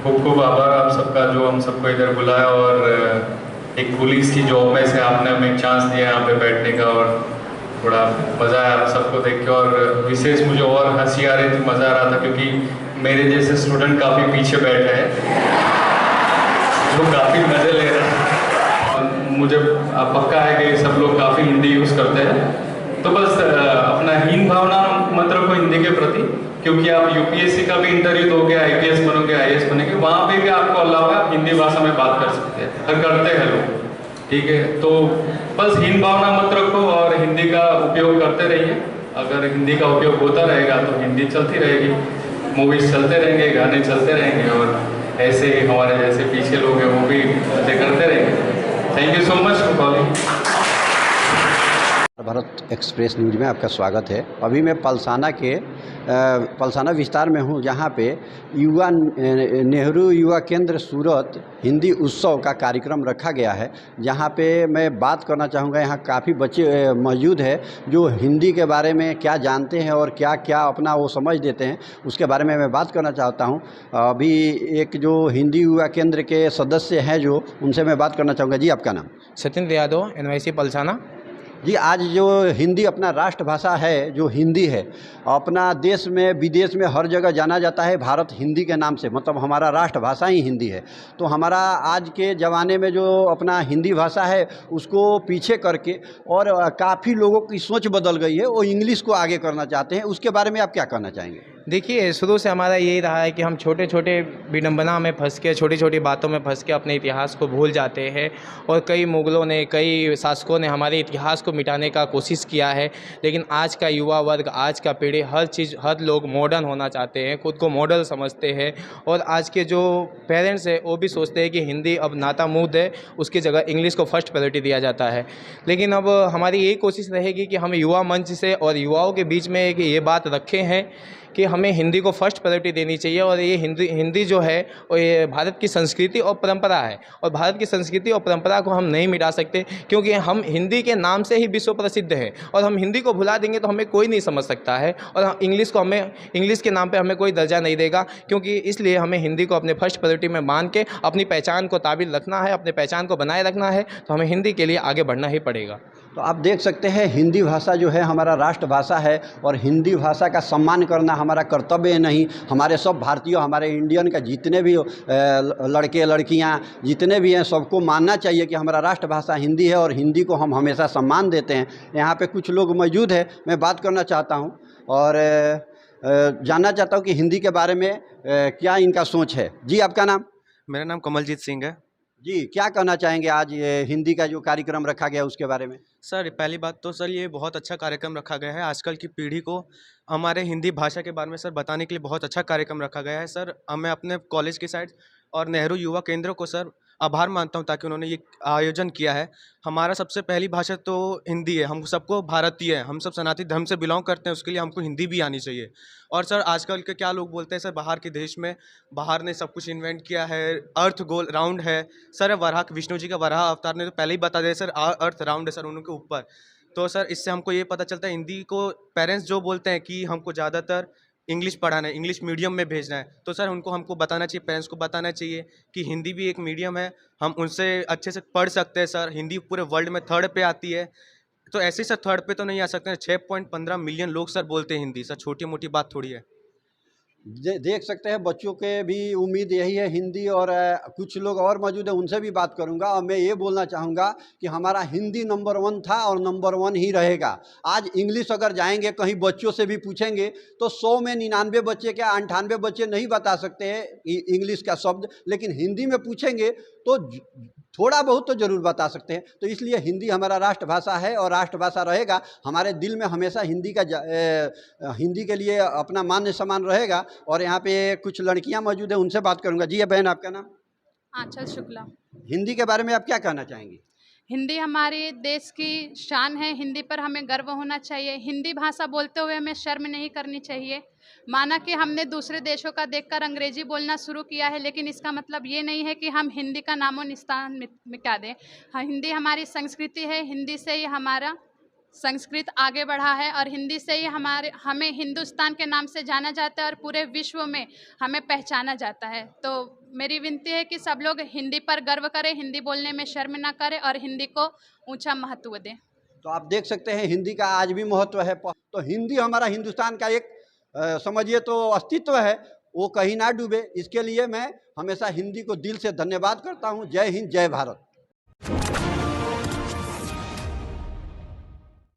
खूब खूब आभार आप सबका जो हम सबको इधर बुलाया और एक पुलिस की जॉब में से आपने हमें एक चांस दिया यहाँ पे बैठने का और थोड़ा मज़ा आया आप सबको देख के। और विशेष मुझे और हंसी आ रही थी, मज़ा आ रहा था क्योंकि मेरे जैसे स्टूडेंट काफ़ी पीछे बैठे हैं जो काफ़ी मज़े ले रहे हैं। मुझे पक्का है कि सब लोग काफ़ी हिंदी यूज़ करते हैं, तो बस अपना हीन भावना मत रखो हिंदी के प्रति, क्योंकि आप यूपीएससी का भी इंटरव्यू दोगे, आईपीएस बनोगे, आईएएस बनेंगे, वहाँ पे भी आपको अलाउ है, आप हिंदी भाषा में बात कर सकते हैं और करते हैं लोग। ठीक है, तो बस हीन भावना मत रखो और हिंदी का उपयोग करते रहिए। अगर हिंदी का उपयोग होता रहेगा तो हिंदी चलती रहेगी, मूवीज चलते रहेंगे, गाने चलते रहेंगे और ऐसे हमारे जैसे पीछे लोग हैं वो भी मजे करते रहेंगे। Thank you so much for calling. Bharat express news में आपका स्वागत है। अभी मैं पलसाना विस्तार में हूँ, जहाँ पे नेहरू युवा केंद्र सूरत हिंदी उत्सव का कार्यक्रम रखा गया है। जहाँ पे मैं बात करना चाहूँगा, यहाँ काफ़ी बच्चे मौजूद है जो हिंदी के बारे में क्या जानते हैं और क्या क्या अपना वो समझ देते हैं, उसके बारे में मैं बात करना चाहता हूँ। अभी एक जो हिंदी युवा केंद्र के सदस्य हैं जो उनसे मैं बात करना चाहूँगा। जी, आपका नाम? सचिन यादव, एनवाईसी पलसाना। जी, आज जो हिंदी अपना राष्ट्रभाषा है, जो हिंदी है, अपना देश में विदेश में हर जगह जाना जाता है भारत हिंदी के नाम से, मतलब हमारा राष्ट्रभाषा ही हिंदी है। तो हमारा आज के ज़माने में जो अपना हिंदी भाषा है उसको पीछे करके और काफ़ी लोगों की सोच बदल गई है, वो इंग्लिश को आगे करना चाहते हैं। उसके बारे में आप क्या कहना चाहेंगे? देखिए, शुरू से हमारा यही रहा है कि हम छोटे छोटे विडंबना में फंस के, छोटी छोटी बातों में फंस के अपने इतिहास को भूल जाते हैं। और कई मुग़लों ने, कई शासकों ने हमारे इतिहास को मिटाने का कोशिश किया है। लेकिन आज का युवा वर्ग, आज का पीढ़ी, हर लोग मॉडर्न होना चाहते हैं, खुद को मॉडल समझते हैं। और आज के जो पेरेंट्स हैं वो भी सोचते हैं कि हिंदी अब नाता मुद्द है, उसकी जगह इंग्लिश को फर्स्ट प्रायोरिटी दिया जाता है। लेकिन अब हमारी यही कोशिश रहेगी कि हम युवा मंच से और युवाओं के बीच में एक ये बात रखे हैं कि हमें हिंदी को फर्स्ट प्रायोरिटी देनी चाहिए। और ये हिंदी जो है वो ये भारत की संस्कृति और परंपरा है, और भारत की संस्कृति और परंपरा को हम नहीं मिटा सकते, क्योंकि हम हिंदी के नाम से ही विश्व प्रसिद्ध है। और हम हिंदी को भुला देंगे तो हमें कोई नहीं समझ सकता है, और इंग्लिश के नाम पे हमें कोई दर्जा नहीं देगा। क्योंकि इसलिए हमें हिंदी को अपने फर्स्ट प्रायोरिटी में मान के अपनी पहचान को ताबिल रखना है, अपने पहचान को बनाए रखना है, तो हमें हिंदी के लिए आगे बढ़ना ही पड़ेगा। तो आप देख सकते हैं, हिंदी भाषा जो है हमारा राष्ट्रभाषा है, और हिंदी भाषा का सम्मान करना हमारा कर्तव्य नहीं। हमारे सब भारतीयों, हमारे इंडियन का जितने भी लड़के लड़कियां जितने भी हैं, सबको मानना चाहिए कि हमारा राष्ट्रभाषा हिंदी है और हिंदी को हम हमेशा सम्मान देते हैं। यहाँ पे कुछ लोग मौजूद हैं, मैं बात करना चाहता हूँ और जानना चाहता हूँ कि हिंदी के बारे में क्या इनका सोच है। जी, आपका नाम? मेरा नाम कमलजीत सिंह है। जी, क्या कहना चाहेंगे आज ये हिंदी का जो कार्यक्रम रखा गया उसके बारे में? सर, पहली बात तो सर ये बहुत अच्छा कार्यक्रम रखा गया है। आजकल की पीढ़ी को हमारे हिंदी भाषा के बारे में सर बताने के लिए बहुत अच्छा कार्यक्रम रखा गया है। सर, मैं अपने कॉलेज की साइड और नेहरू युवा केंद्र को सर आभार मानता हूँ, ताकि उन्होंने ये आयोजन किया है। हमारा सबसे पहली भाषा तो हिंदी है, हम सबको भारतीय हैं, हम सब सनातन धर्म से बिलोंग करते हैं, उसके लिए हमको हिंदी भी आनी चाहिए। और सर, आजकल के क्या लोग बोलते हैं सर, बाहर के देश में बाहर ने सब कुछ इन्वेंट किया है, अर्थ गोल राउंड है। सर, वराह विष्णु जी का वराह अवतार ने तो पहले ही बता दिया सर, अर्थ राउंड है सर उनके ऊपर। तो सर, इससे हमको ये पता चलता है, हिंदी को पेरेंट्स जो बोलते हैं कि हमको ज़्यादातर इंग्लिश पढ़ाना है, इंग्लिश मीडियम में भेजना है, तो सर उनको हमको बताना चाहिए, पेरेंट्स को बताना चाहिए कि हिंदी भी एक मीडियम है, हम उनसे अच्छे से पढ़ सकते हैं। सर, हिंदी पूरे वर्ल्ड में थर्ड पे आती है, तो ऐसे सर थर्ड पे तो नहीं आ सकते हैं। 6.15 मिलियन लोग सर बोलते हैं हिंदी, सर छोटी मोटी बात थोड़ी है। देख सकते हैं, बच्चों के भी उम्मीद यही है हिंदी, और कुछ लोग और मौजूद है, उनसे भी बात करूंगा। और मैं ये बोलना चाहूँगा कि हमारा हिंदी नंबर 1 था और नंबर 1 ही रहेगा। आज इंग्लिश अगर जाएंगे, कहीं बच्चों से भी पूछेंगे तो 100 में 99 बच्चे, क्या 98 बच्चे नहीं बता सकते हैं इंग्लिश का शब्द, लेकिन हिंदी में पूछेंगे तो थोड़ा बहुत तो ज़रूर बता सकते हैं। तो इसलिए हिंदी हमारा राष्ट्रभाषा है और राष्ट्रभाषा रहेगा। हमारे दिल में हमेशा हिंदी के लिए अपना मान सम्मान रहेगा। और यहाँ पे कुछ लड़कियाँ मौजूद हैं, उनसे बात करूँगा। जी बहन, आपका नाम? आंचल शुक्ला। हिंदी के बारे में आप क्या कहना चाहेंगी? हिंदी हमारे देश की शान है, हिंदी पर हमें गर्व होना चाहिए। हिंदी भाषा बोलते हुए हमें शर्म नहीं करनी चाहिए। माना कि हमने दूसरे देशों का देखकर अंग्रेजी बोलना शुरू किया है, लेकिन इसका मतलब ये नहीं है कि हम हिंदी का नामो निशान मिटा दें। हाँ, हिंदी हमारी संस्कृति है, हिंदी से ही हमारा संस्कृत आगे बढ़ा है और हिंदी से ही हमें हिंदुस्तान के नाम से जाना जाता है और पूरे विश्व में हमें पहचाना जाता है। तो मेरी विनती है कि सब लोग हिंदी पर गर्व करें, हिंदी बोलने में शर्म ना करें और हिंदी को ऊंचा महत्व दें। तो आप देख सकते हैं हिंदी का आज भी महत्व है। तो हिंदी हमारा हिंदुस्तान का एक समझिए तो अस्तित्व है, वो कहीं ना डूबे, इसके लिए मैं हमेशा हिंदी को दिल से धन्यवाद करता हूँ। जय हिंद, जय भारत।